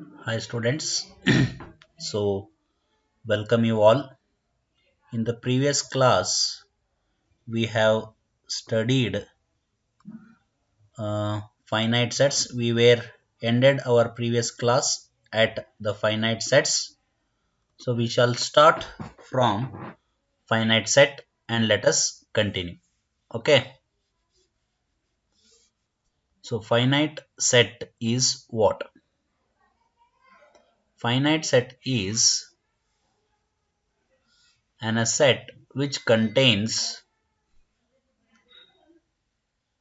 Hi students. So welcome you all. In the previous class we have studied finite sets. We were ended our previous class at the finite sets. So we shall start from finite set and let us continue. Okay. So finite set is what? Finite set is a set which contains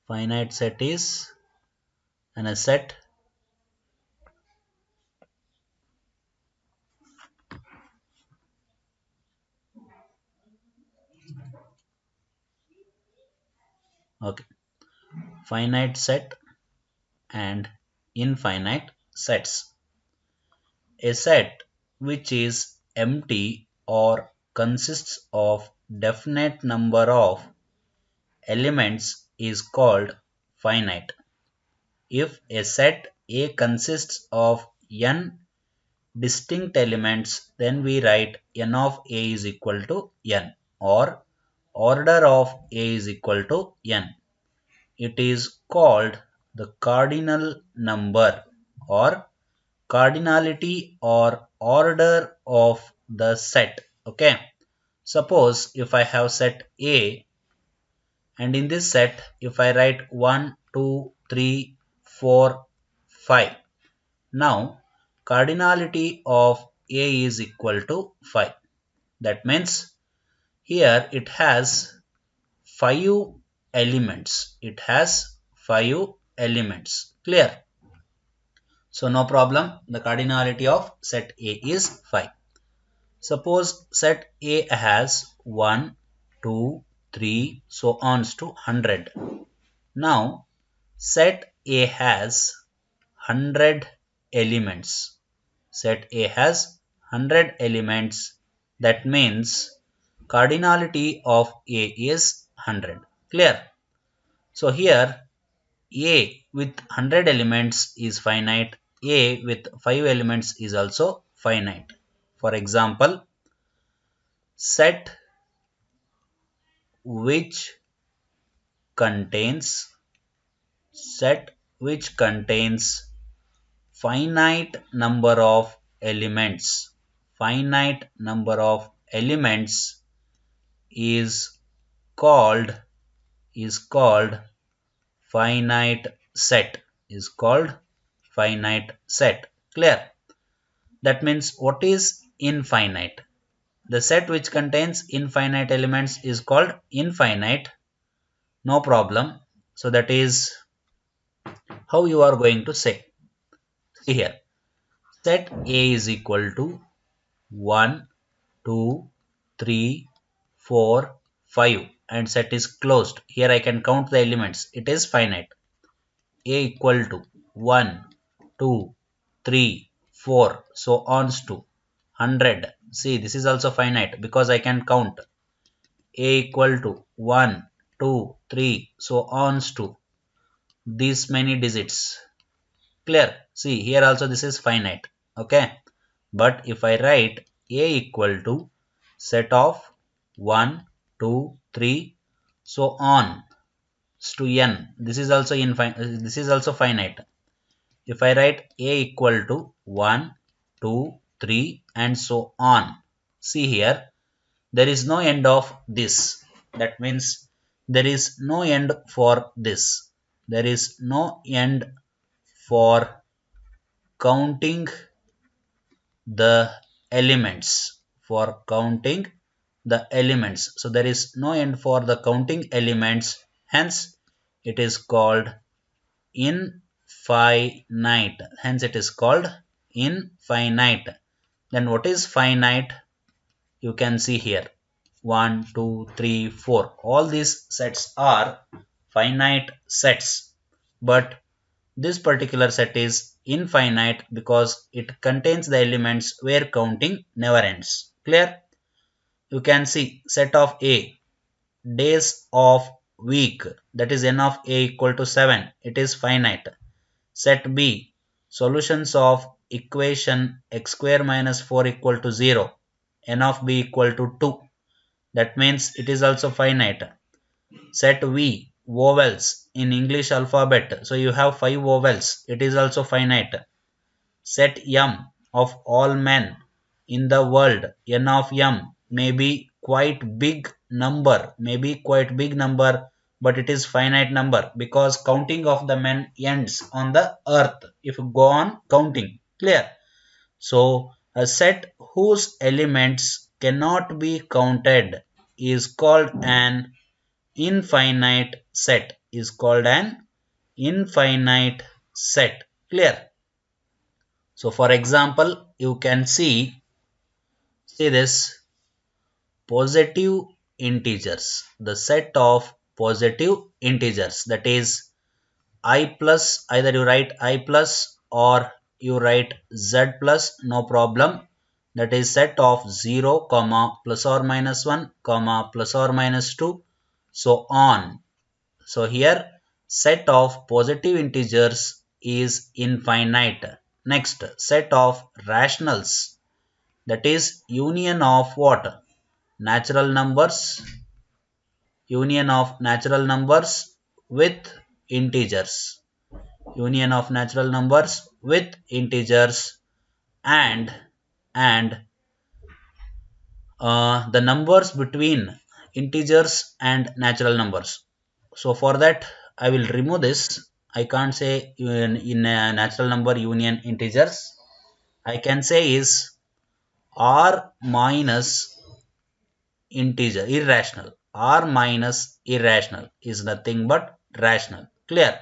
finite set is a set okay, finite set and infinite sets. A set which is empty or consists of definite number of elements is called finite. If a set A consists of n distinct elements, then we write n of A is equal to n, or order of A is equal to n. It is called the cardinal number or cardinality or order of the set. Okay. Suppose if I have set A, and in this set if I write 1, 2, 3, 4, 5. Now cardinality of A is equal to 5. That means here it has 5 elements. It has 5 elements. Clear? So no problem. The cardinality of set A is 5. Suppose set A has 1, 2, 3, so on to 100. Now set A has 100 elements. Set A has 100 elements. That means cardinality of A is 100. Clear? So here A with 100 elements is finite. A with 5 elements is also finite. For example, set which contains finite number of elements. Finite number of elements is called finite set. Is called finite set. Clear? That means what is infinite? The set which contains infinite elements is called infinite. No problem. So that is how you are going to say. See here. Set A is equal to 1, 2, 3, 4, 5 and set is closed. Here I can count the elements. It is finite. A equal to 1, 2, 3, 4 so on to 100. See, this is also finite because I can count. A equal to 1, 2, 3 so on to these many digits. Clear? See, here also this is finite. Okay. But if I write A equal to set of 1, 2, 3 so on to n, this is also this is also finite. If I write A equal to 1, 2, 3 and so on. See here, there is no end of this. That means there is no end for this. There is no end for counting the elements. For counting the elements. So there is no end for the counting elements. Hence, it is called infinite. Hence it is called infinite. Then what is finite? You can see here 1, 2, 3, 4. All these sets are finite sets. But this particular set is infinite because it contains the elements where counting never ends. Clear? You can see set of A, days of week, that is n of A equal to 7. It is finite. Set B, solutions of equation x square minus 4 equal to 0, n of b equal to 2. That means it is also finite. Set V, vowels in English alphabet. So you have 5 vowels. It is also finite. Set M of all men in the world. N of M may be quite big number, but it is finite number because counting of the men ends on the earth if you go on counting. Clear? So a set whose elements cannot be counted is called an infinite set. Clear? So for example, you can see this positive integers, the set of positive integers, that is I plus, either you write I plus or you write z plus, no problem. That is set of 0 comma plus or minus 1 comma plus or minus 2, so on. So here set of positive integers is infinite. Next, set of rationals, that is union of what? Natural numbers, with integers. Union of natural numbers with integers and the numbers between integers and natural numbers. So for that I will remove this. I can't say in a natural number union integers. I can say is r minus integer irrational. R minus irrational is nothing but rational. Clear?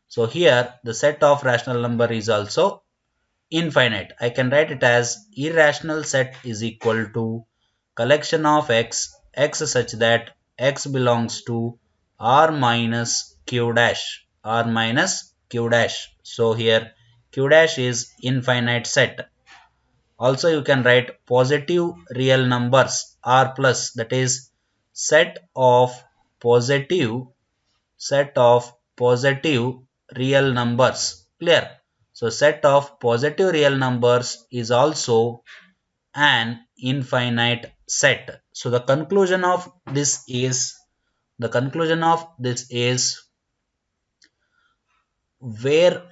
So here the set of rational number is also infinite. I can write it as irrational set is equal to collection of x such that x belongs to r minus q dash. So here q dash is infinite set. Also you can write positive real numbers r plus, that is set of positive real numbers. Clear? So set of positive real numbers is also an infinite set. So the conclusion of this is where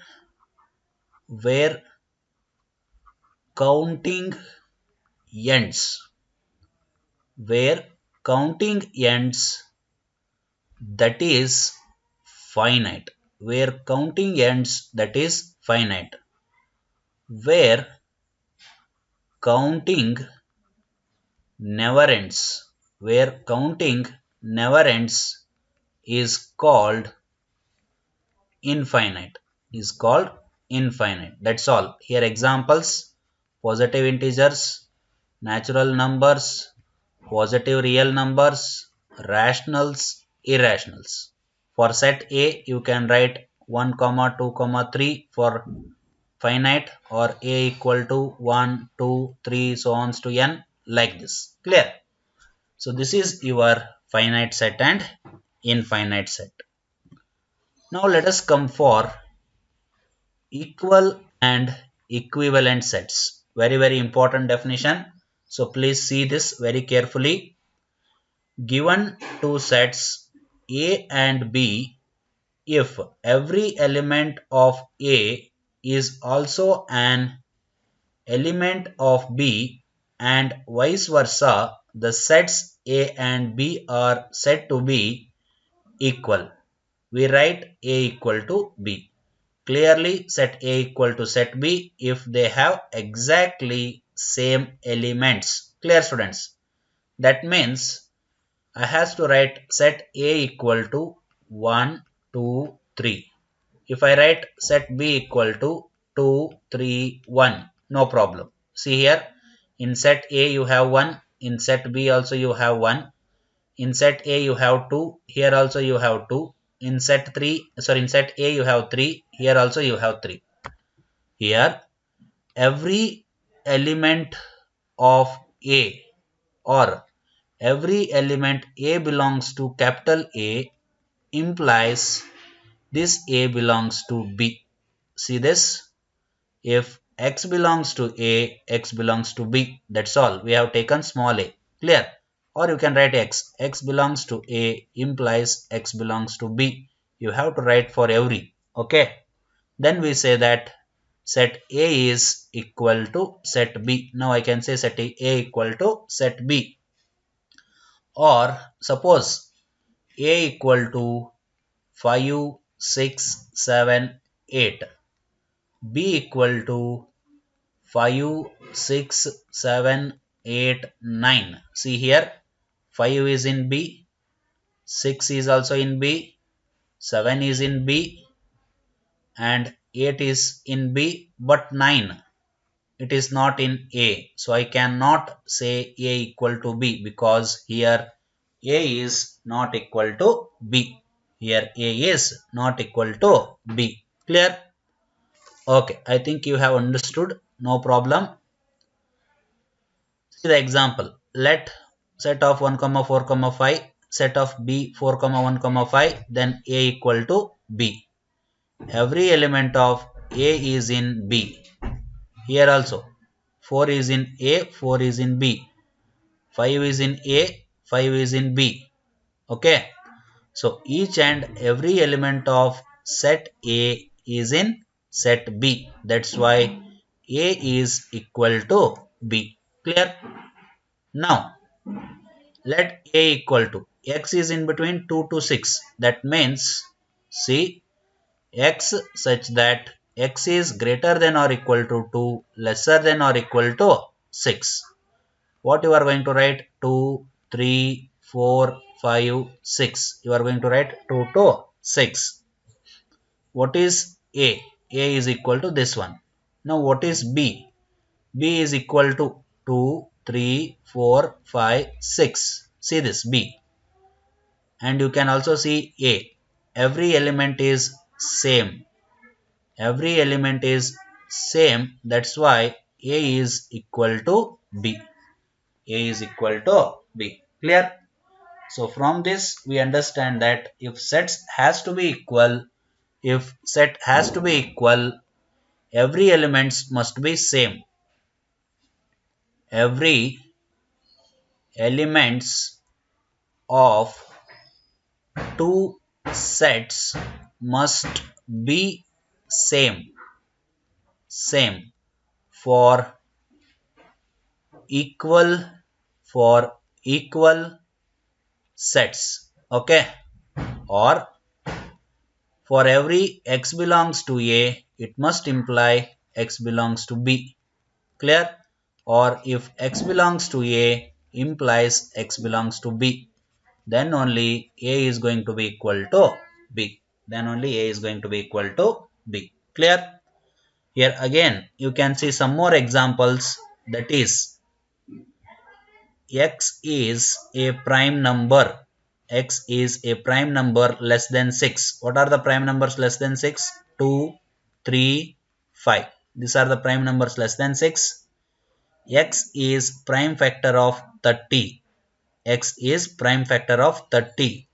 counting ends, where counting ends, that is finite. Where counting ends, that is finite. Where counting never ends, is called infinite. That's all. Here examples: positive integers, natural numbers, positive real numbers, rationals, irrationals. For set A you can write 1 comma 2 comma 3 for finite, or A equal to 1 2 3 so on to n, like this. Clear? So this is your finite set and infinite set. Now let us come for equal and equivalent sets. Very important definition. So please see this very carefully. Given two sets A and B, if every element of A is also an element of B and vice versa, the sets A and B are said to be equal. We write A equal to B. Clearly set A equal to set B if they have exactly same elements. Clear, students? That means I have to write set A equal to 1, 2, 3. If I write set B equal to 2, 3, 1, no problem. See here, in set A you have 1, in set B also you have 1, in set A you have 2, here also you have 2, in set A you have 3, here also you have 3. Here every element of A, or every element A belongs to capital A, implies this A belongs to B. See this? If x belongs to A, x belongs to B. That's all. We have taken small a. Clear? Or you can write x. X belongs to A implies x belongs to B. You have to write for every. Okay. Then we say that set A is equal to set B. Now I can say set A equal to set B. Or suppose A equal to 5, 6, 7, 8. B equal to 5, 6, 7, 8, 9. See here, 5 is in B, 6 is also in B, 7 is in B, and 8 is in B, but 9, it is not in A. So I cannot say A equal to B because here A is not equal to B. Here A is not equal to B. Clear? Okay, I think you have understood. No problem. See the example. Let set of 1, 4, 5, set of B 4, 1, 5, then A equal to B. Every element of A is in B. Here also 4 is in A, 4 is in B. 5 is in A, 5 is in B. Okay. So each and every element of set A is in set B. That's why A is equal to B. Clear? Now let A equal to x is in between 2 to 6. That means see x such that x is greater than or equal to 2, lesser than or equal to 6. What you are going to write? 2, 3, 4, 5, 6. You are going to write 2 to 6. What is A? A is equal to this one. Now what is B? B is equal to 2, 3, 4, 5, 6. See this B. And you can also see A. Every element is same. Every element is same. That's why A is equal to B. A is equal to B. Clear? So from this we understand that if sets has to be equal, every elements must be same. Every elements of two sets must be same for equal sets. Okay. Or for every x belongs to A, it must imply x belongs to B. Clear? Or if x belongs to A implies x belongs to B, then only A is going to be equal to B. Then only A is going to be equal to B. Clear? Here again you can see some more examples, that is x is a prime number. X is a prime number less than 6. What are the prime numbers less than 6? 2, 3, 5. These are the prime numbers less than 6. X is prime factor of 30. X is prime factor of 30.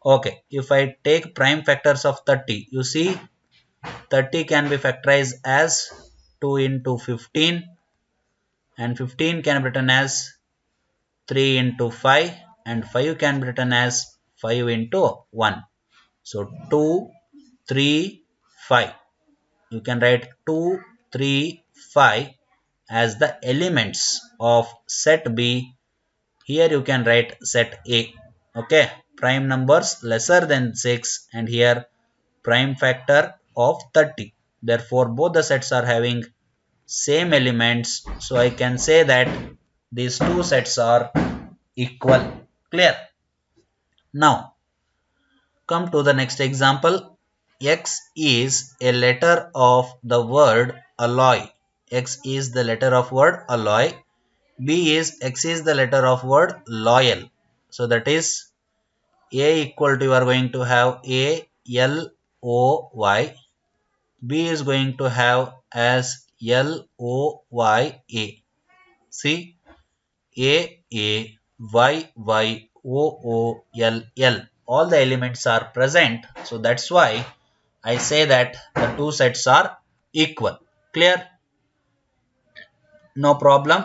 Okay, if I take prime factors of 30, you see 30 can be factorized as 2 into 15, and 15 can be written as 3 into 5, and 5 can be written as 5 into 1. So 2, 3, 5. You can write 2, 3, 5 as the elements of set B. Here you can write set A. Okay, prime numbers lesser than 6, and here prime factor of 30. Therefore both the sets are having same elements, so I can say that these two sets are equal. Clear? Now come to the next example. X is a letter of the word alloy. X is the letter of word alloy. X is the letter of word loyal. So that is A equal to, you are going to have A L O Y. B is going to have as L O Y A. See, A Y Y O O L L. All the elements are present. So that's why I say that the two sets are equal. Clear? No problem.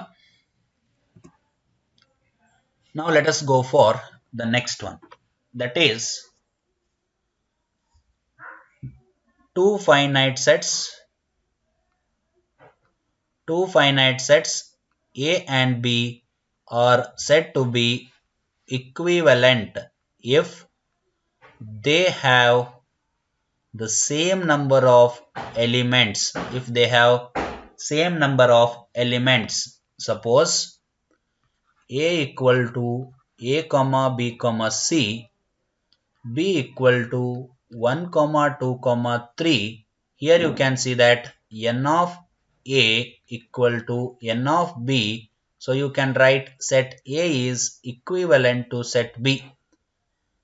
Now let us go for the next one. That is two finite sets. Two finite sets A and B are said to be equivalent if they have the same number of elements. If they have same number of elements, suppose A equal to A comma B comma C, B equal to 1 comma 2 comma 3. Here you can see that n of A equal to n of B. So you can write set A is equivalent to set B.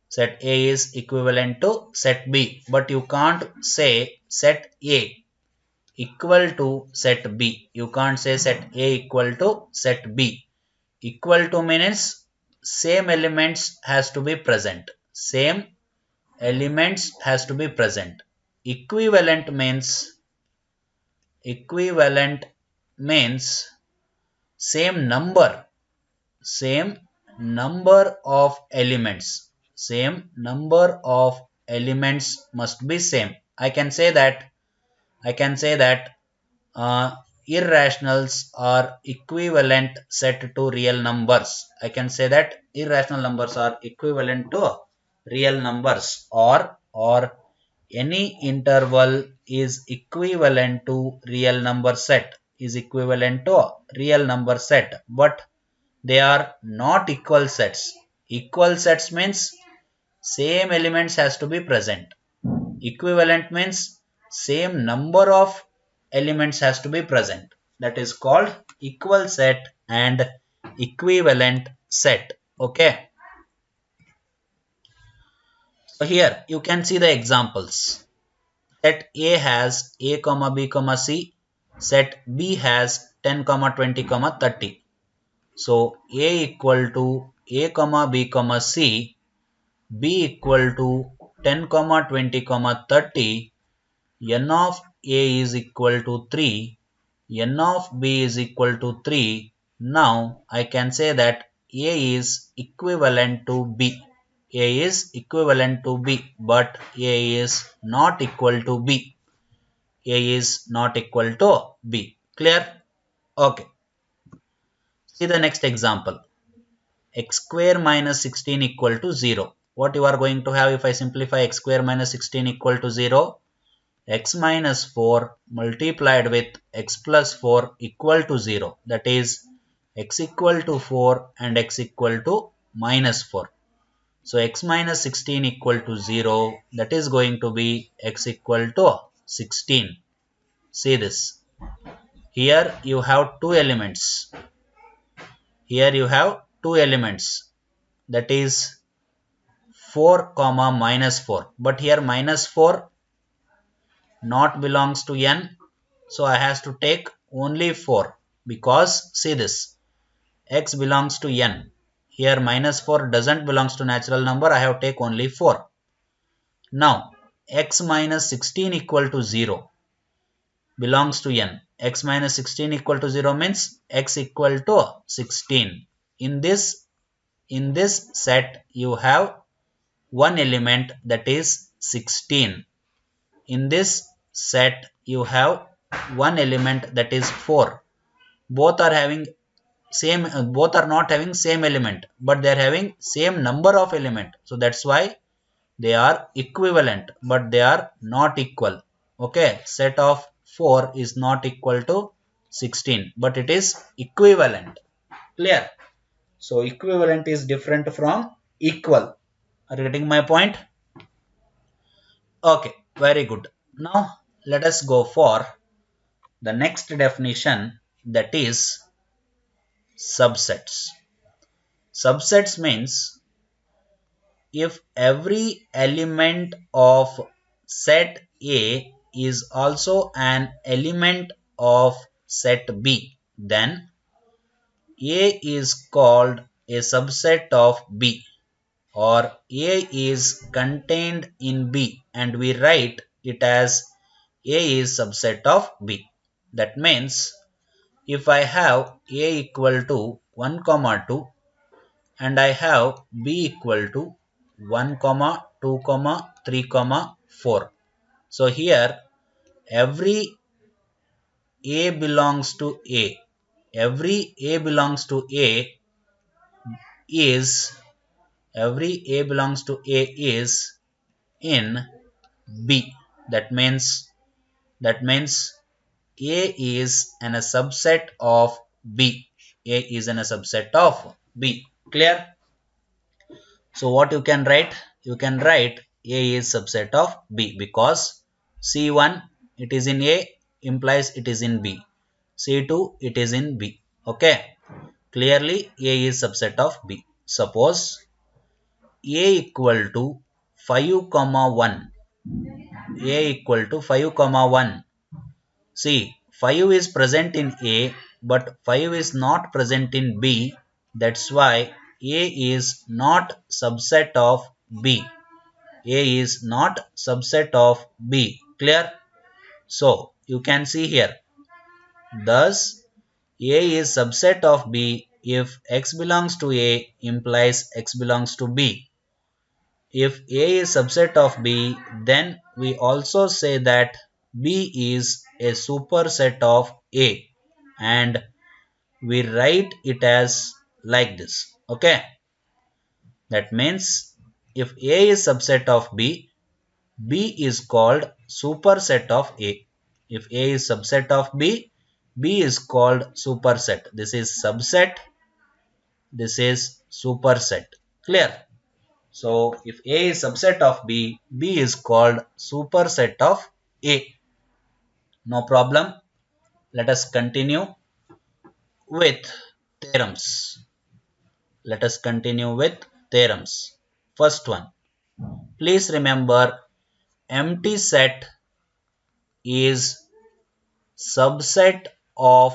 Set A is equivalent to set B. But you can't say set A equal to set B. You can't say set A equal to set B. Equal to means same elements has to be present. Same elements has to be present. Equivalent means same number of elements. Same number of elements must be same. I can say that irrationals are equivalent set to real numbers. I can say that irrational numbers are equivalent to real numbers, or any interval is equivalent to real number set, is equivalent to real number set, but they are not equal sets. Equal sets means same elements has to be present. Equivalent means same number of elements has to be present. That is called equal set and equivalent set. Okay. So here you can see the examples. Set A has A comma B comma C. Set B has 10 comma 20 comma 30. So A equal to A comma B comma C. B equal to 10 comma 20 comma 30. N of A is equal to 3. N of B is equal to 3. Now I can say that A is equivalent to B. A is equivalent to B, but A is not equal to B. A is not equal to B. Clear? Okay. See the next example. X square minus 16 equal to 0. What you are going to have if I simplify x square minus 16 equal to 0? X minus 4 multiplied with x plus 4 equal to 0. That is x equal to 4 and x equal to minus 4. So x minus 16 equal to 0. That is going to be x equal to 16. See this. Here you have two elements. Here you have two elements. That is 4 comma minus 4. But here minus 4 not belongs to n. So I have to take only 4, because see this, x belongs to n. Here minus 4 doesn't belongs to natural number. I have to take only 4. Now x minus 16 equal to 0 belongs to n. X minus 16 equal to 0 means x equal to 16. In this set you have one element, that is 16. In this set you have one element, that is 4. Both are not having same element, but they are having same number of element. So that's why they are equivalent, but they are not equal. Okay, set of 4 is not equal to 16, but it is equivalent. Clear? So equivalent is different from equal. Are you getting my point? Okay, very good. Now let us go for the next definition, that is subsets. Subsets means if every element of set A is also an element of set B, then A is called a subset of B, or A is contained in B, and we write it as A is subset of B. That means if I have A equal to 1 comma 2 and I have B equal to 1 comma 2 comma 3 comma 4. So here every A belongs to A. Every A belongs to A is in B. That means A is in a subset of B. A is in a subset of B. Clear? So what you can write? You can write A is subset of B because C1 it is in A implies it is in B. C2 it is in B. Okay. Clearly A is subset of B. Suppose A equal to 5 comma 1. A equal to 5 comma 1. See, 5 is present in A, but 5 is not present in B. That's why A is not subset of B. A is not subset of B. Clear? So, you can see here. Thus, A is subset of B if X belongs to A implies X belongs to B. If A is subset of B, then we also say that B is a superset of A, and we write it as like this. Okay, that means if A is subset of B, B is called superset of A. If A is subset of B, B is called superset. This is subset, this is superset. Clear? So if A is subset of B, B is called superset of A. No problem. Let us continue with theorems. Let us continue with theorems. First one. Please remember empty set is subset of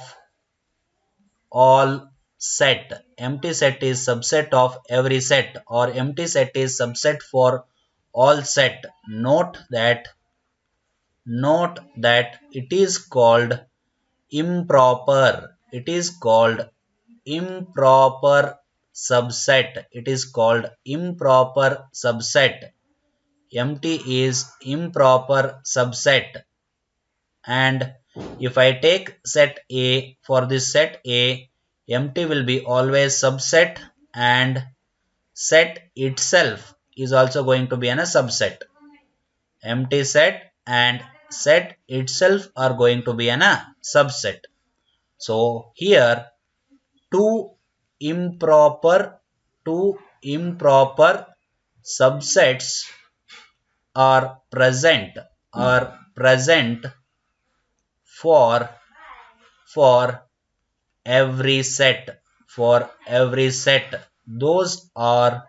all set. Empty set is subset of every set, or empty set is subset for all set. Note that it is called improper. It is called improper subset. It is called improper subset. Empty is improper subset. And if I take set A, for this set A, empty will be always subset, and set itself is also going to be in a subset. Empty set and set itself are going to be in a subset. So here two improper subsets are present for for every set. Those are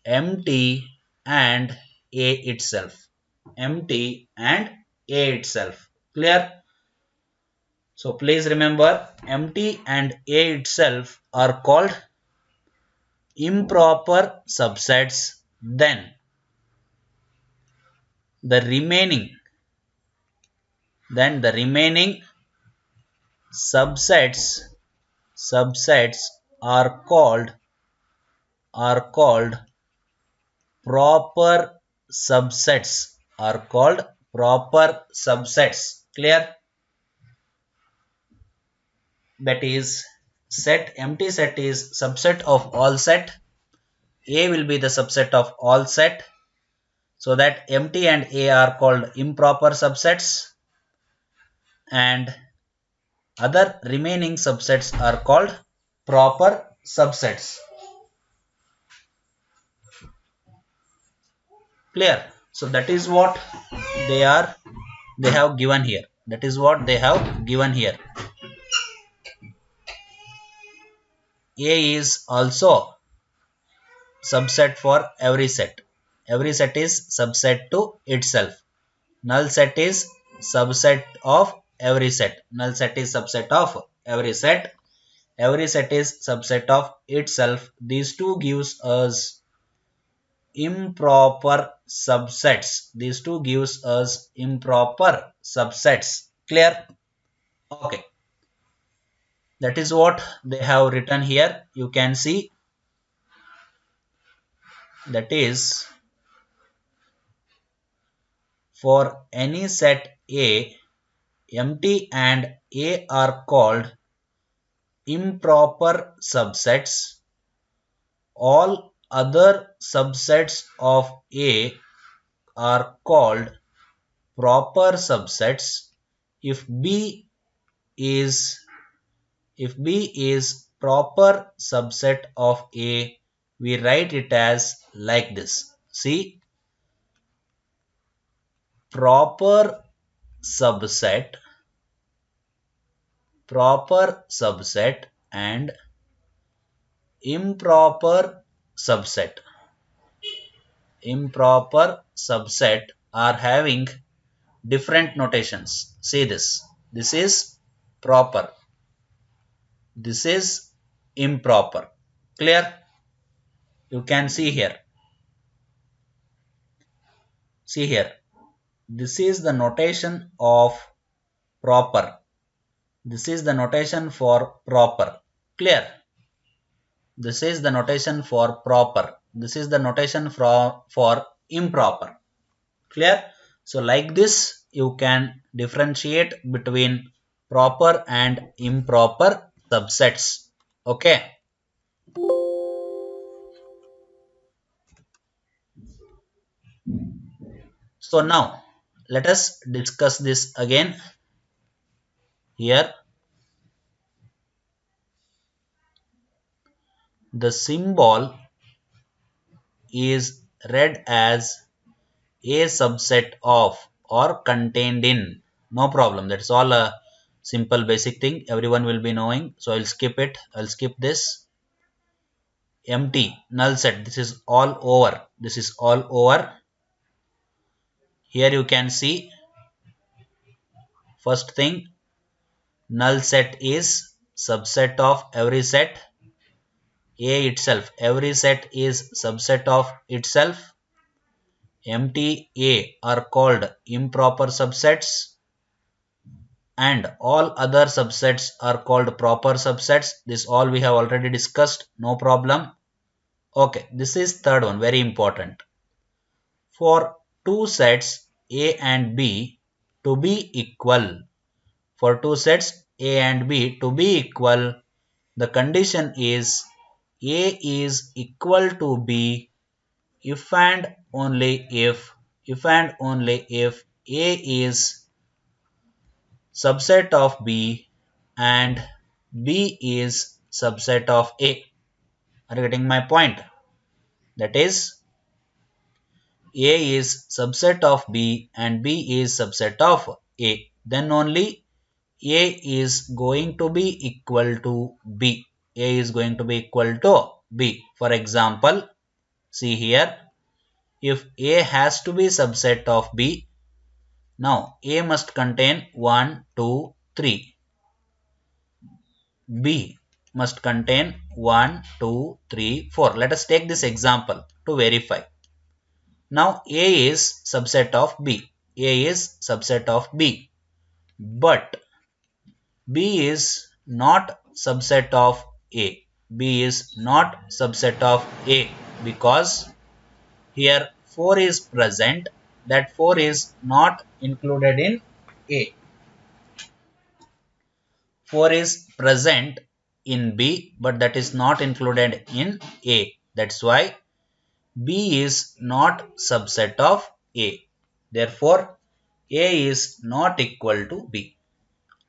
empty and A itself. Empty and A itself. Clear? So please remember, empty and A itself are called improper subsets. The remaining subsets are called proper subsets. Clear? That is, empty set is subset of all set. A will be the subset of all set, so that empty and A are called improper subsets, and other remaining subsets are called proper subsets. Clear? So that is what they have given here. That is what they have given here. A is also subset for every set. Every set is subset to itself. Null set is subset of every set. Null set is subset of every set. Every set is subset of itself. These two gives us improper subsets. These two gives us improper subsets. Clear? Okay, that is what they have written here. You can see that is for any set A, empty and A are called improper subsets. All other subsets of A are called proper subsets. If B is if B is proper subset of A, we write it as like this. See, proper subset, and improper subset. Improper subset are having different notations. See this. This is proper. This is improper. Clear? You can see here. See here. This is the notation of proper. This is the notation for proper. Clear? This is the notation for proper. This is the notation for improper. Clear? So like this, you can differentiate between proper and improper subsets. Okay. So now let us discuss this again. Here the symbol is read as a subset of or contained in. No problem. That's all a simple basic thing everyone will be knowing. So I'll skip it. I'll skip this. Empty, null set. This is all over. This is all over. Here you can see first thing, null set is subset of every set A itself. Every set is subset of itself. Empty A are called improper subsets and all other subsets are called proper subsets. This all we have already discussed. No problem. Okay, this is third one, very important. For two sets A and B to be equal, for two sets A and B to be equal, the condition is A is equal to B if and only if A is subset of B and B is subset of A. Are you getting my point? That is, A is subset of B and B is subset of A. Then only A is going to be equal to B. A is going to be equal to B. For example, see here, if A has to be subset of B, now A must contain 1, 2, 3. B must contain 1, 2, 3, 4. Let us take this example to verify. Now A is subset of B. A is subset of B. But B is not subset of A. B is not subset of A because here 4 is present. That 4 is not included in A. 4 is present in B, but that is not included in A. That's why B is not subset of A. Therefore, A is not equal to B.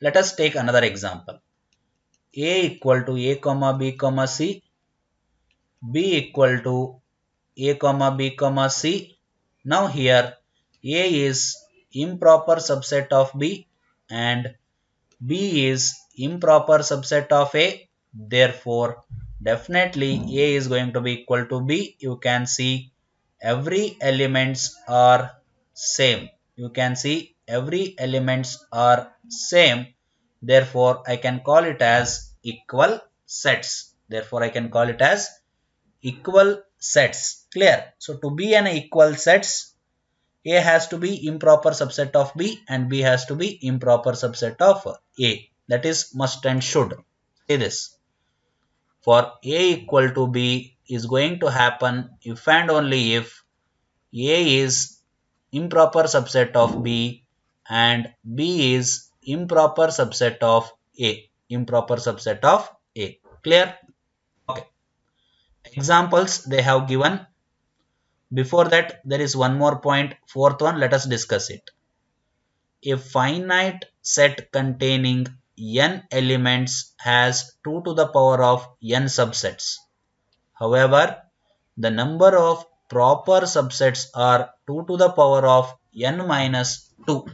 Let us take another example. A equal to A comma B comma C, B equal to A comma B comma C. Now here A is improper subset of B and B is improper subset of A. Therefore, definitely A is going to be equal to B. You can see every elements are same. You can see every elements are same. Therefore, I can call it as equal sets. Therefore, I can call it as equal sets. Clear? So, to be an equal sets, A has to be improper subset of B and B has to be improper subset of A. That is must and should. Say this. For A equal to B is going to happen if and only if A is improper subset of B and B is improper subset of A. Improper subset of A. Clear? Okay. Examples they have given. Before that, there is one more point, fourth one, let us discuss it. A finite set containing n elements has 2 to the power of n subsets. However, the number of proper subsets are 2 to the power of n minus 2.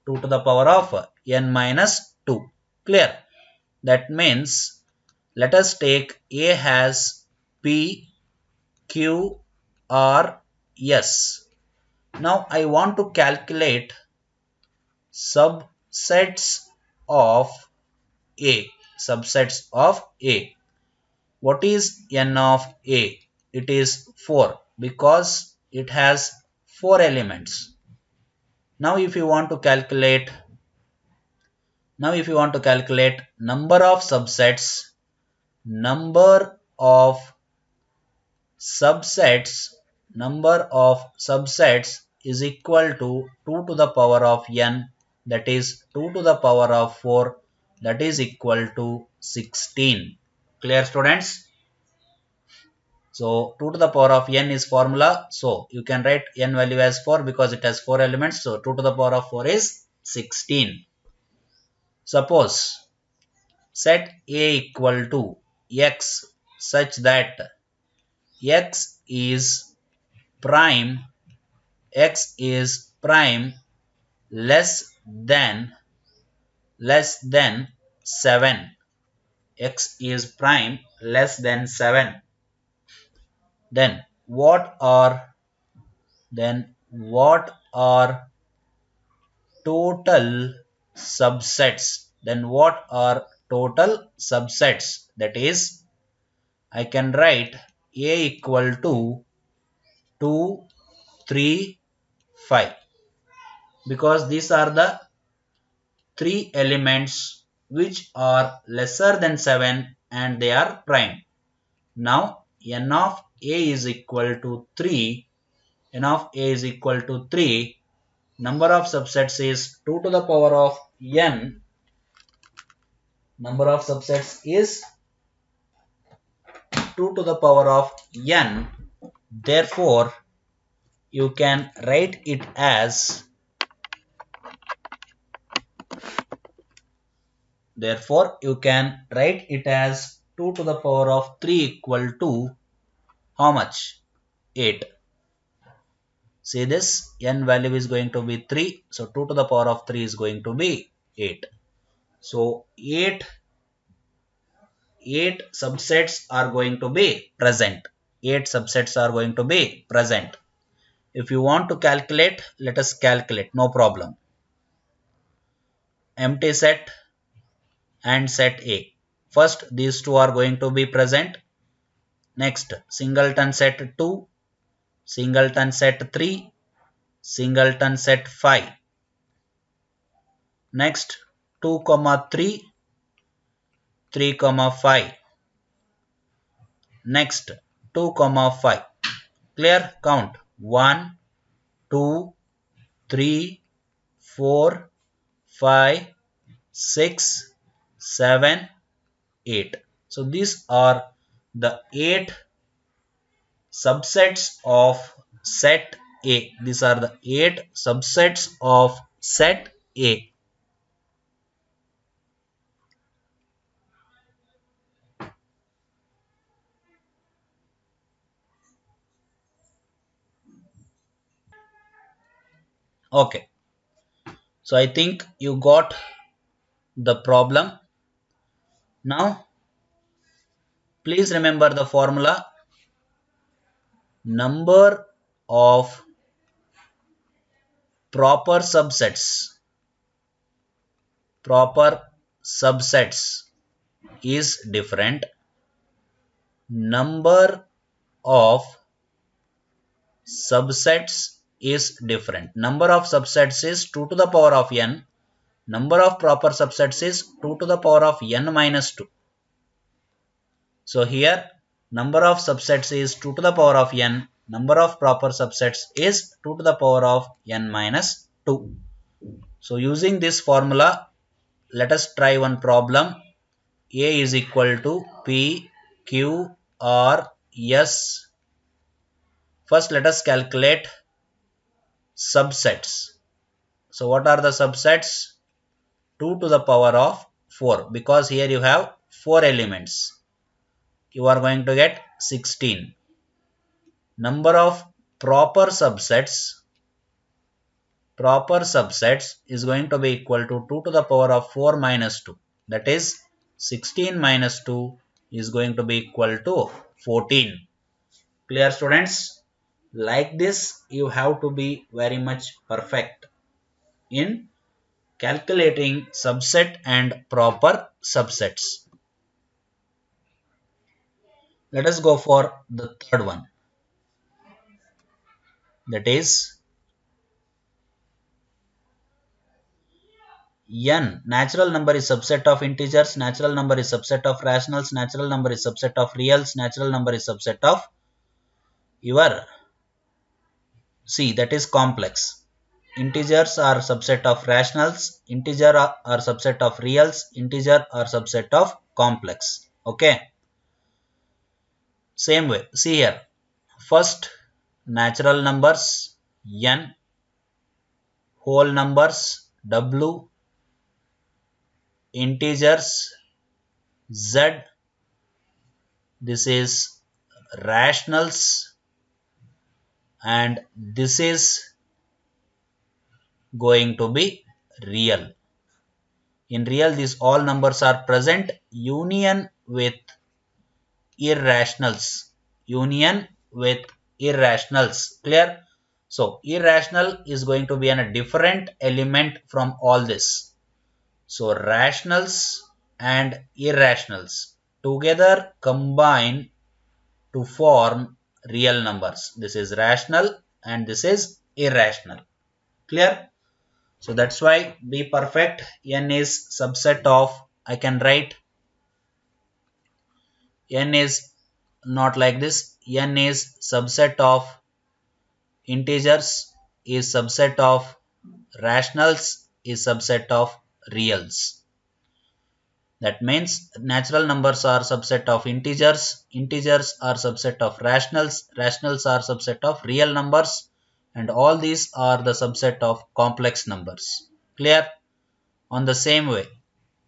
2 to the power of n minus 2. Clear? That means, let us take A has P, Q, R, S. Now I want to calculate subsets of A. Subsets of A. What is n of A? It is 4 because it has 4 elements. Now if you want to calculate number of subsets, number of subsets is equal to 2 to the power of n, that is 2 to the power of 4, that is equal to 16. Clear, students? So 2 to the power of n is formula. So you can write n value as 4 because it has 4 elements. So 2 to the power of 4 is 16. Suppose set A equal to x such that x is prime less than 7. X is prime less than 7. Then what are total subsets? That is, I can write A equal to 2, 3, 5 because these are the 3 elements which are lesser than 7 and they are prime. Now n of A is equal to 3. Number of subsets is 2 to the power of n. Number of subsets is 2 to the power of n. Therefore, you can write it as 2 to the power of 3 equal to how much? 8. See this, n value is going to be 3. So 2 to the power of 3 is going to be 8. So 8 subsets are going to be present. 8 subsets are going to be present. If you want to calculate, let us calculate, no problem. Empty set and set A. First, these two are going to be present. Next, singleton set 2, singleton set 3, singleton set 5. Next, 2, 3, 3, 5. Next, 2, 5. Clear? Count. 1, 2, 3, 4, 5, 6, 7, 8. So these are the 8 subsets of set A. These are the 8 subsets of set A. Okay. So I think you got the problem. Now, please remember the formula. Number of proper subsets is different. Number of subsets is different. Number of subsets is 2 to the power of n. Number of proper subsets is 2 to the power of n minus 2. So here number of subsets is 2 to the power of n. Number of proper subsets is 2 to the power of n minus 2. So using this formula, let us try one problem. A is equal to P, Q, R, S. First let us calculate subsets. So what are the subsets? 2 to the power of 4, because here you have 4 elements. You are going to get 16. Number of proper subsets is going to be equal to 2 to the power of 4 minus 2. That is 16 minus 2 is going to be equal to 14. Clear, students? Like this, you have to be very much perfect in calculating subset and proper subsets. Let us go for the third one. That is n. Natural number is subset of integers. Natural number is subset of rationals. Natural number is subset of reals. Natural number is subset of your C, that is complex. Integers are subset of rationals. Integer are subset of reals. Integer are subset of complex. Okay. Same way. See here. First, natural numbers n, whole numbers w, integers z. This is rationals, and this is going to be real. In real, these all numbers are present. Union with irrationals. Union with irrationals. Clear? So irrational is going to be a different element from all this. So rationals and irrationals together combine to form real numbers. This is rational and this is irrational. Clear? So that's why be perfect. N is subset of, I can write n is not like this. N is subset of integers, is subset of rationals, is subset of reals. That means natural numbers are subset of integers, integers are subset of rationals, rationals are subset of real numbers, and all these are the subset of complex numbers. Clear? On the same way,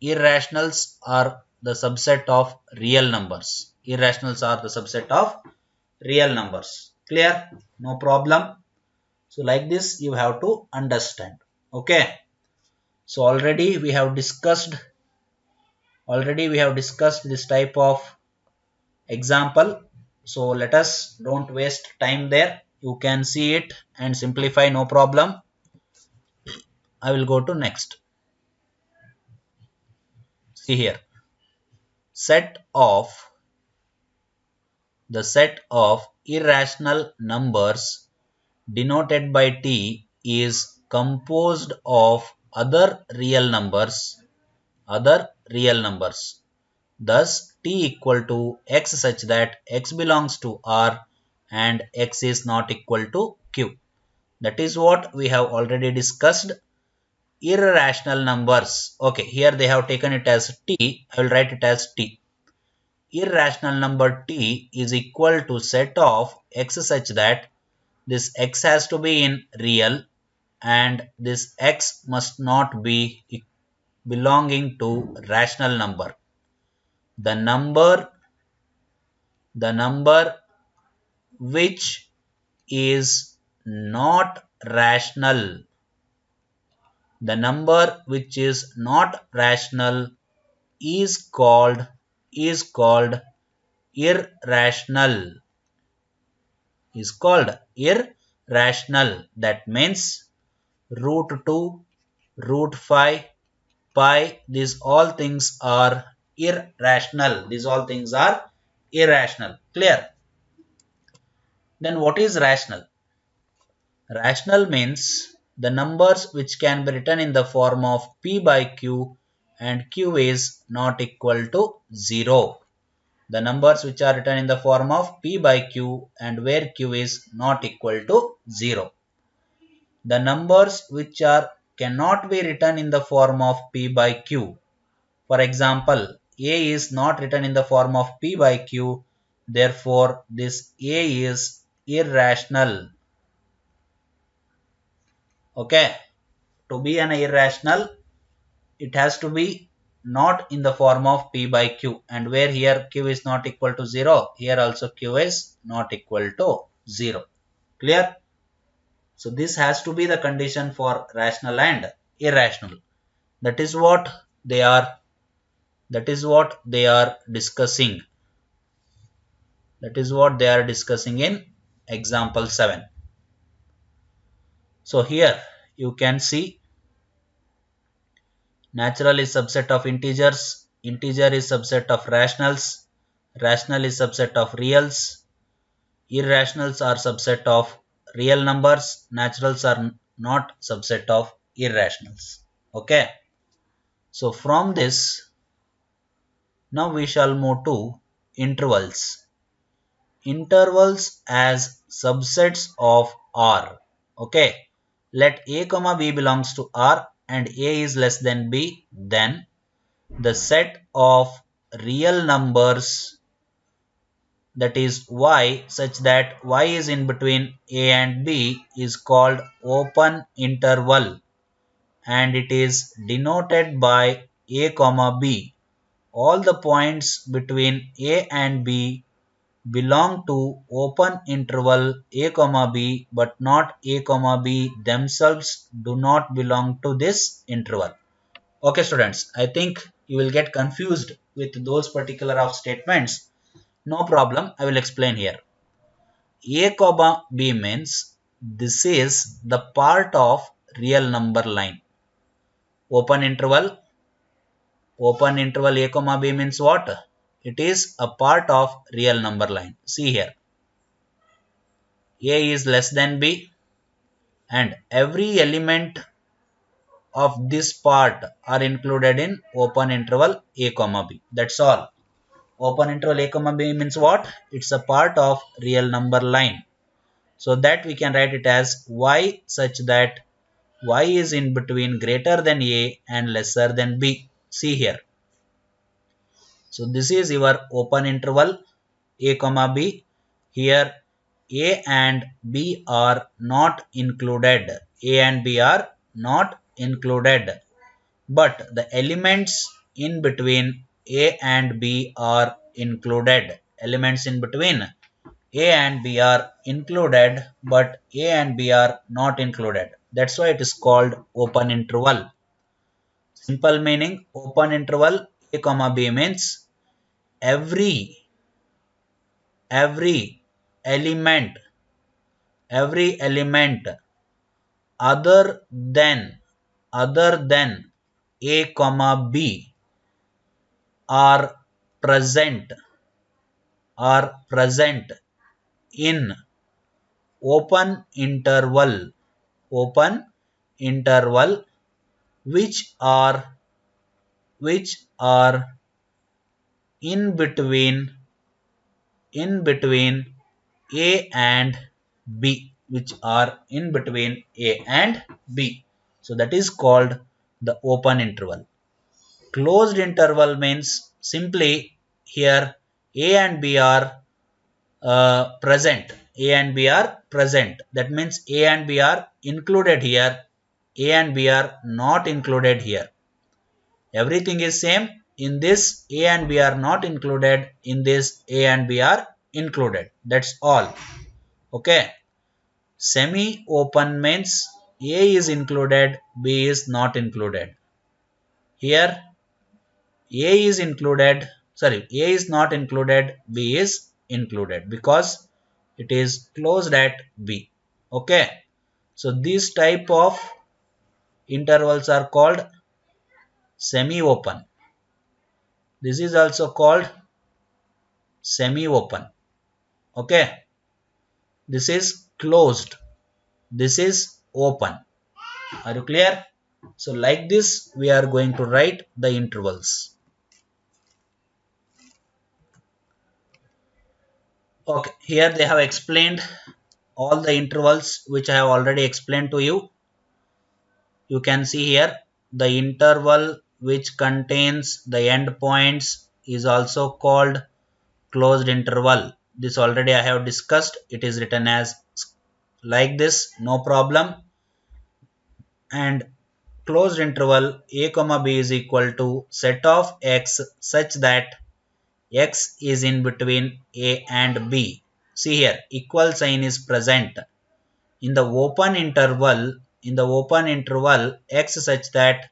irrationals are the subset of real numbers. Irrationals are the subset of real numbers. Clear? No problem. So like this you have to understand. Okay. So already we have discussed this type of example. So let us don't waste time there. You can see it and simplify, no problem. I will go to next. See here. The set of irrational numbers denoted by t is composed of other real numbers. Thus t equal to x such that x belongs to R and x is not equal to q. That is what we have already discussed. Irrational numbers. Okay, here they have taken it as t. I will write it as t. Irrational number t is equal to set of x such that this x has to be in real and this x must not be belonging to rational number. The number which is not rational. The number which is not rational is called irrational. That means root 2, root 5, pi, these all things are irrational. Clear? Then what is rational? Rational means the numbers which can be written in the form of p by q and q is not equal to 0. The numbers which are written in the form of p by q and where q is not equal to 0. The numbers which are cannot be written in the form of p by q. For example, a is not written in the form of p by q. Therefore, this a is irrational. Okay. To be an irrational, it has to be not in the form of p by q, and where here q is not equal to 0, here also q is not equal to 0. Clear? So this has to be the condition for rational and irrational. That is what they are discussing. That is what they are discussing in example 7. So here you can see natural is subset of integers, integer is subset of rationals, rational is subset of reals, irrationals are subset of real numbers, naturals are not subset of irrationals. Okay. So from this, now we shall move to intervals. Intervals as subsets of R. Okay. Let a comma b belongs to R and a is less than b, then the set of real numbers, that is y, such that y is in between a and b, is called open interval and it is denoted by a comma b. All the points between a and b belong to open interval a comma b, but not a comma b themselves do not belong to this interval. Okay students, I think you will get confused with those particular of statements. No problem, I will explain here. A comma b means this is the part of real number line. Open interval a comma b means what? It is a part of real number line. See here, a is less than b and every element of this part are included in open interval a comma b. That's all. Open interval a comma b means what? It's a part of real number line. So that we can write it as y such that y is in between greater than a and lesser than b. See here. So this is your open interval a comma b. Here a and b are not included. A and b are not included. But the elements in between a and b are included. Elements in between a and b are included, but a and b are not included. That's why it is called open interval. Simple meaning, open interval a comma b means every element other than a comma b are present in open interval which are in between a and b, so that is called the open interval. Closed interval means simply here a and b are present. That means a and b are included here, a and b are not included here. Everything is same. In this a and b are not included, in this a and b are included. That's all. Okay. Semi open means a is included, b is not included. Here a is not included, b is included because it is closed at b. Okay. So these type of intervals are called semi open. This is also called semi open. Okay. This is closed. this is open. Are you clear? So like this we are going to write the intervals. Okay, here they have explained all the intervals which I have already explained to you. You can see here the interval which contains the endpoints is also called closed interval. This already I have discussed. It is written as like this, no problem. And closed interval a comma b is equal to set of x such that x is in between a and b. See here, equal sign is present in the open interval. In the open interval, x such that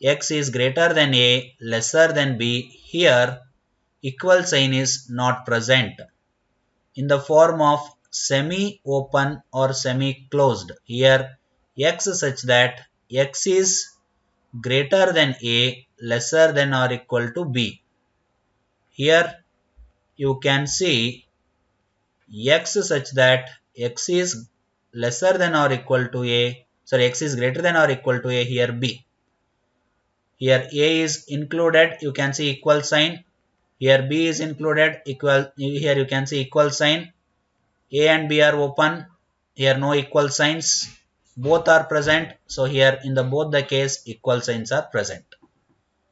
x is greater than a, lesser than b. Here equal sign is not present. In the form of semi-open or semi-closed, here x such that x is greater than a, lesser than or equal to b. Here you can see x such that x is lesser than or equal to a, sorry, x is greater than or equal to a, here b. Here a is included, you can see equal sign. Here b is included, equal, here you can see equal sign. A and B are open, here no equal signs, both are present, so here in the both the case equal signs are present.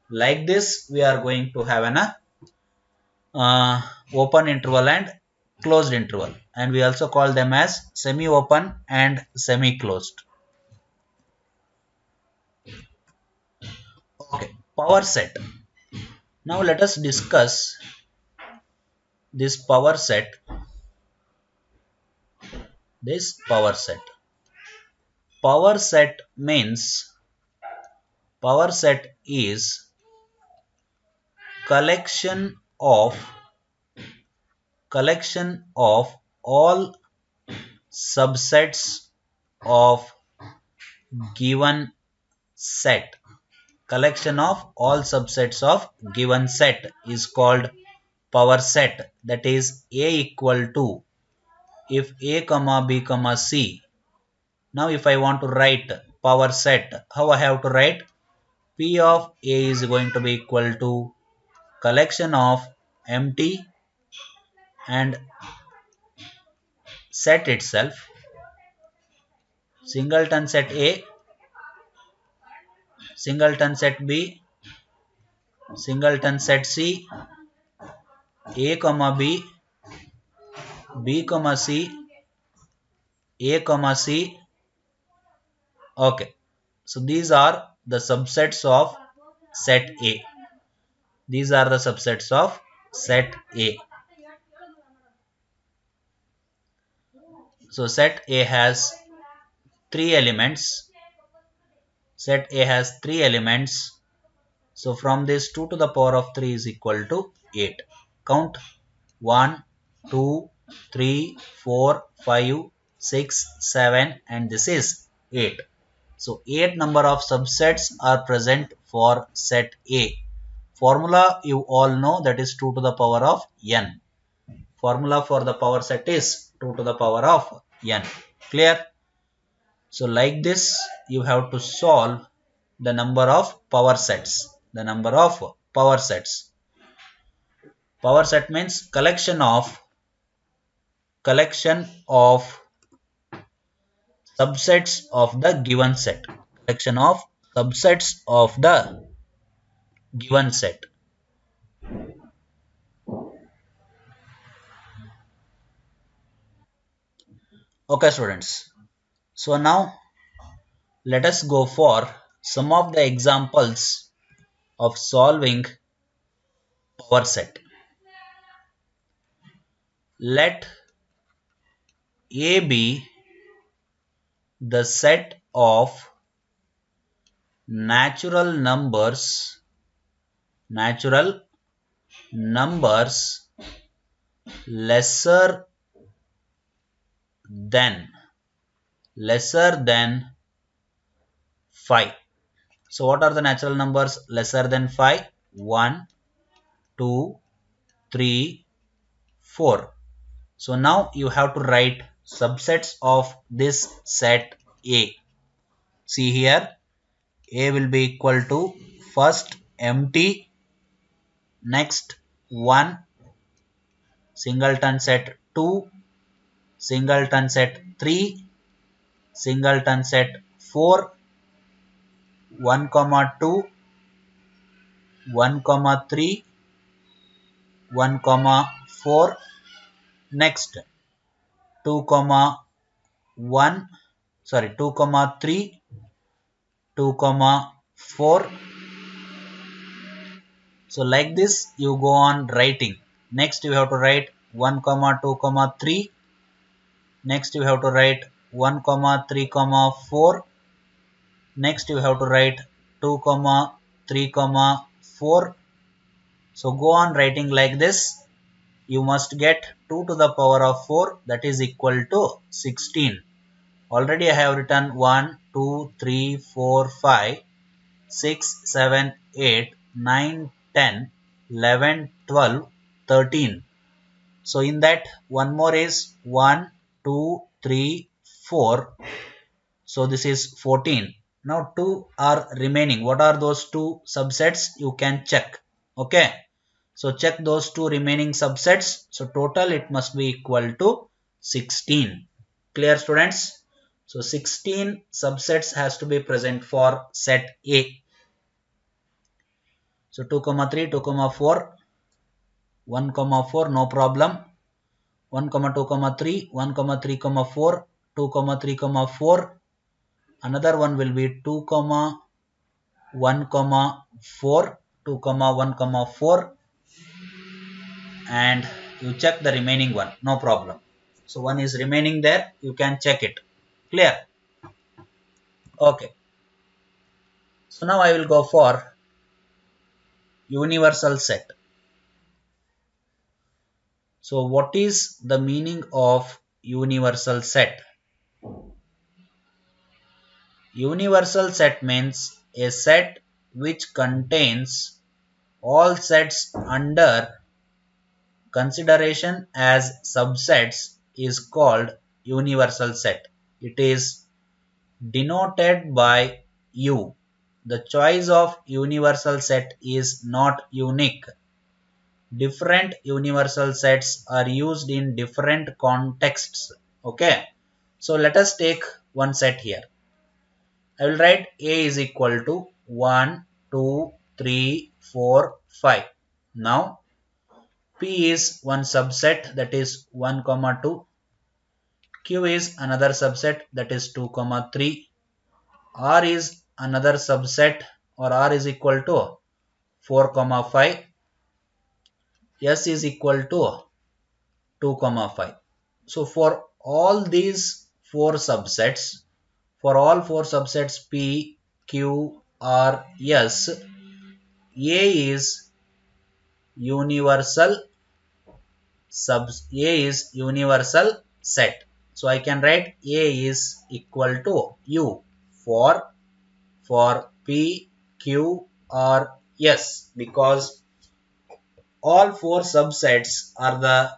Like this we are going to have an open interval and closed interval, and we also call them as semi-open and semi-closed. Okay, power set. Now let us discuss this power set. Power set means, power set is collection of all subsets of given set. Collection of all subsets of given set is called power set. That is A equal to, if A comma B comma C. Now if I want to write power set, how I have to write? P of A is going to be equal to collection of empty and set itself, singleton set A, singleton set B, singleton set C, A comma B, B comma C, A comma C. Okay, so these are the subsets of set A. These are the subsets of set A. So set A has three elements. Set A has three elements. So from this 2 to the power of 3 is equal to 8. Count 1, 2, 3, 4, 5, 6, 7, and this is 8. So 8 number of subsets are present for set A. Formula you all know, that is 2 to the power of n. Formula for the power set is 2 to the power of n. Clear? So like this you have to solve the number of power sets. The number of power sets. Power set means collection of subsets of the given set. Collection of subsets of the given set. Okay students. So now let us go for some of the examples of solving power set. Let A be the set of natural numbers lesser than 5. So what are the natural numbers lesser than 5? 1, 2, 3, 4. So now you have to write subsets of this set A. See here, A will be equal to first empty, next 1, singleton set 2, singleton set 3, singleton set 4, 1 comma 2, 1 comma 3, 1 comma 4, next 2 comma 1, sorry 2 comma 3, 2 comma 4. So like this you go on writing. Next you have to write 1 comma 2 comma 3. Next you have to write 1 comma 3 comma 4. Next you have to write 2 comma 3 comma 4. So go on writing like this. You must get 2 to the power of 4, that is equal to 16. Already I have written 1, 2, 3, 4, 5, 6, 7, 8, 9, 10, 11, 12, 13. So in that one more is 1, 2, 3, 4. So this is 14. Now 2 are remaining. What are those 2 subsets? You can check. Okay. So check those 2 remaining subsets. So total it must be equal to 16. Clear students? So 16 subsets has to be present for set A. So 2 comma 3, 2 comma 4, 1 comma 4, no problem. 1 comma 2 comma 3, 1 comma 3 comma 4, 2 comma 3 comma 4. Another one will be 2 comma 1 comma 4, 2 comma 1 comma 4, and you check the remaining one, no problem. So one is remaining there, you can check it. Clear? Okay. So now I will go for universal set. So what is the meaning of universal set? Universal set means a set which contains all sets under consideration as subsets is called universal set. It is denoted by U. The choice of universal set is not unique. Different universal sets are used in different contexts. Okay. So let us take one set here. I will write A is equal to 1, 2, 3, 4, 5. Now P is one subset, that is 1 comma 2. Q is another subset, that is 2 comma 3. R is another subset, or R is equal to 4 comma 5. S is equal to 2 comma 5. So for all these 4 subsets, for all 4 subsets P, Q, R, S, A is universal set. So I can write A is equal to U for P, Q, R, S, because all 4 subsets are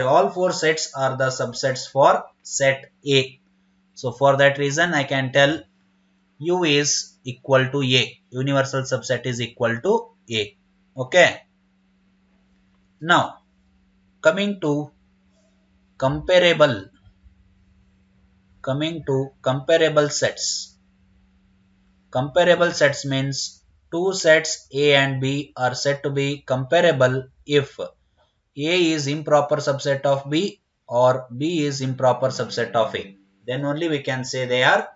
all 4 sets are the subsets for set A. So for that reason I can tell U is equal to A. Universal subset is equal to A. Okay. Now coming to comparable sets. Comparable sets means two sets A and B are said to be comparable if A is improper subset of B or B is improper subset of A. Then only we can say they are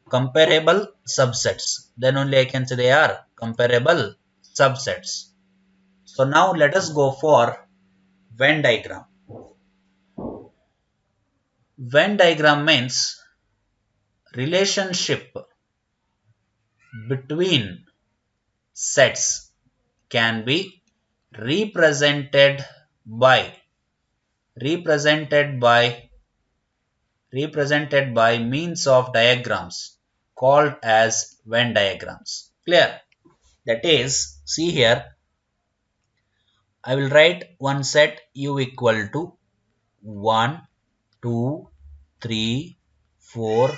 comparable subsets. Then only I can say they are comparable subsets. So now let us go for Venn diagram. Venn diagram means relationship between sets can be represented by means of diagrams called as Venn diagrams. Clear? That is, see here, I will write one set U equal to 1, 2, 3, 4,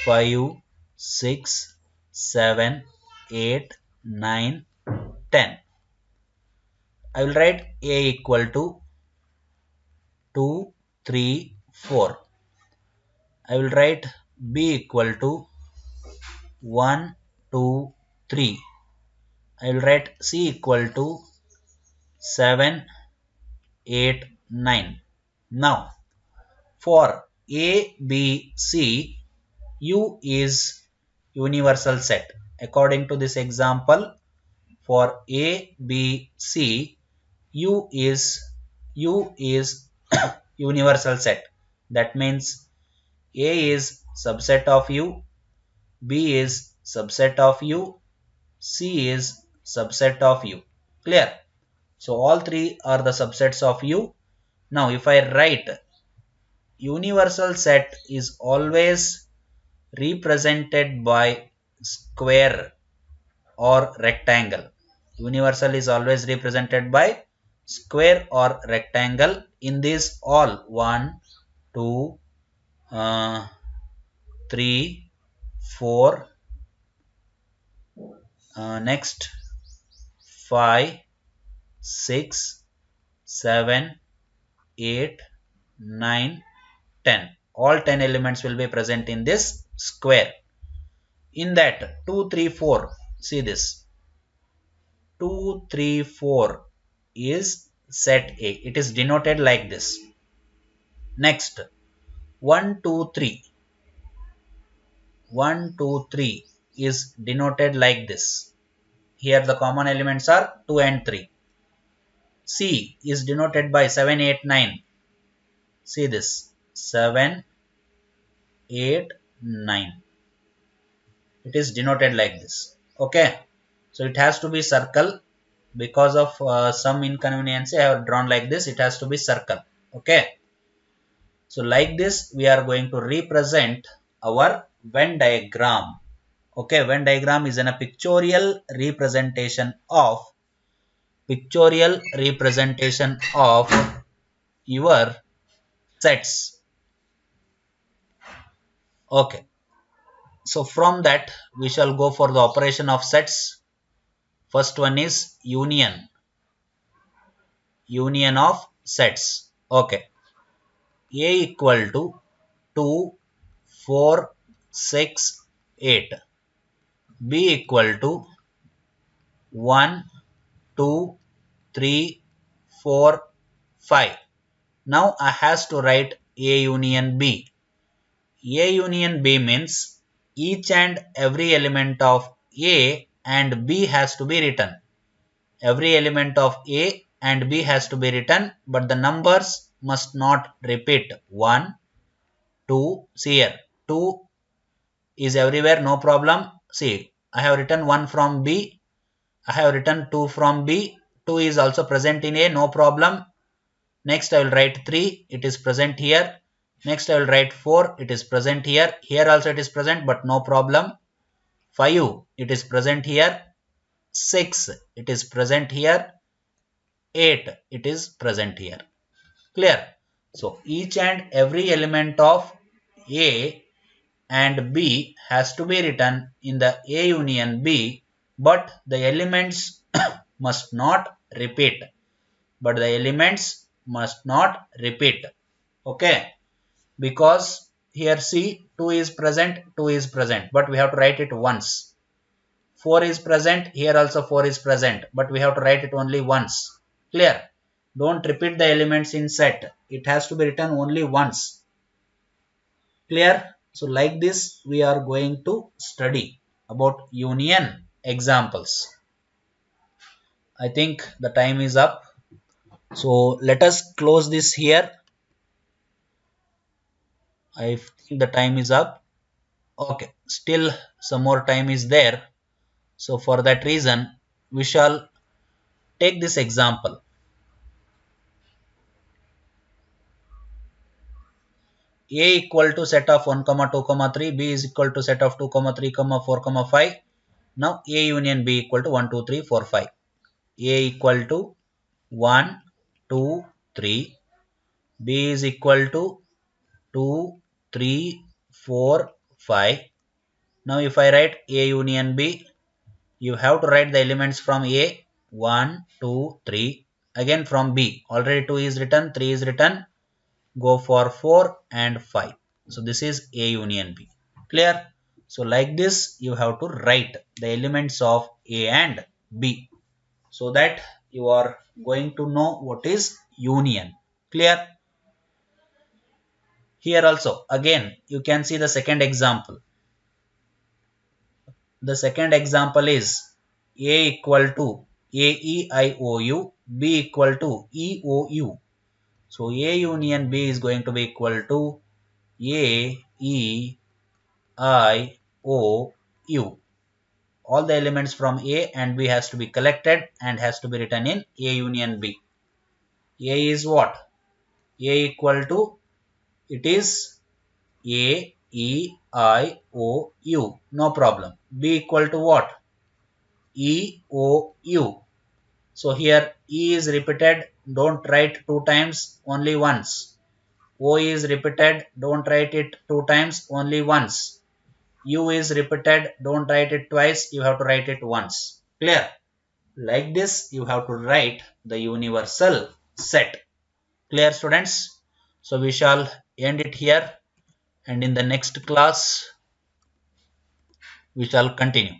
5, 6, 7, 8, 9, 10. I will write A equal to 2, 3, 4. I will write B equal to 1, 2, 3. I will write C equal to 7, 8, 9. Now, for A, B, C, U is universal set. According to this example, for A, B, C, U is universal set. That means A is subset of U, B is subset of U, C is subset of U. Clear? So all three are the subsets of U. Now if I write universal set is always represented by square or rectangle. Universal is always represented by square or rectangle. In this all 1, 2, 3, 4, next 5, 6, 7, 8, 9, 10. All 10 elements will be present in this square. In that 2, 3, 4, see this 2, 3, 4 is set A. It is denoted like this. Next 1, 2, 3. 1, 2, 3 is denoted like this. Here the common elements are 2 and 3. C is denoted by 7, 8, 9. See this 7, 8, 9. It is denoted like this. Okay. So it has to be circle. Because of some inconvenience I have drawn like this. It has to be circle. Okay. So like this we are going to represent our Venn diagram. Okay, Venn diagram is a pictorial representation of your sets. Okay. So from that we shall go for the operation of sets. First one is union of sets. Okay. A equal to 2, 4, 6, 8. B equal to 1, 2, 3, 4, 5. Now I has to write A union B. A union B means each and every element of A and B has to be written. Every element of A and B has to be written, but the numbers must not repeat. 1, 2, see here, 2 is everywhere, no problem. See, I have written 1 from B, I have written 2 from B, 2 is also present in A, no problem. Next I will write 3, it is present here. Next I will write 4, it is present here. Here also it is present, but no problem. 5, it is present here. 6, it is present here. 8, it is present here. Clear? So each and every element of A and B has to be written in the A union B, but the elements must not repeat. Okay, because here see 2 is present, but we have to write it once. 4 is present, here also 4 is present, but we have to write it only once. Clear? Don't repeat the elements in set. It has to be written only once. Clear? So like this we are going to study about union examples. I think the time is up. So let us close this here. I think the time is up. Okay, still some more time is there. So for that reason we shall take this example. A equal to set of 1, 2, 3. B is equal to set of 2, 3, 4, 5. Now A union B equal to 1, 2, 3, 4, 5. A equal to 1, 2, 3. B is equal to 2, 3, 4, 5. Now if I write A union B, you have to write the elements from A, 1, 2, 3. Again from B, already 2 is written, 3 is written. Go for 4 and 5. So this is A union B. Clear? So like this, you have to write the elements of A and B, so that you are going to know what is union. Clear? Here also, again, you can see the second example. The second example is A equal to AEIOU, B equal to EOU. So A union B is going to be equal to AEIOU. All the elements from A and B has to be collected and has to be written in A union B. A is what? A equal to, it is A, E, I, O, U. No problem. B equal to what? E, O, U. So here E is repeated. Don't write 2 times, only once. O is repeated. Don't write it 2 times, only once. U is repeated. Don't write it twice. You have to write it once. Clear? Like this, you have to write the universal set. Clear, students? So we shall end it here, and in the next class we shall continue.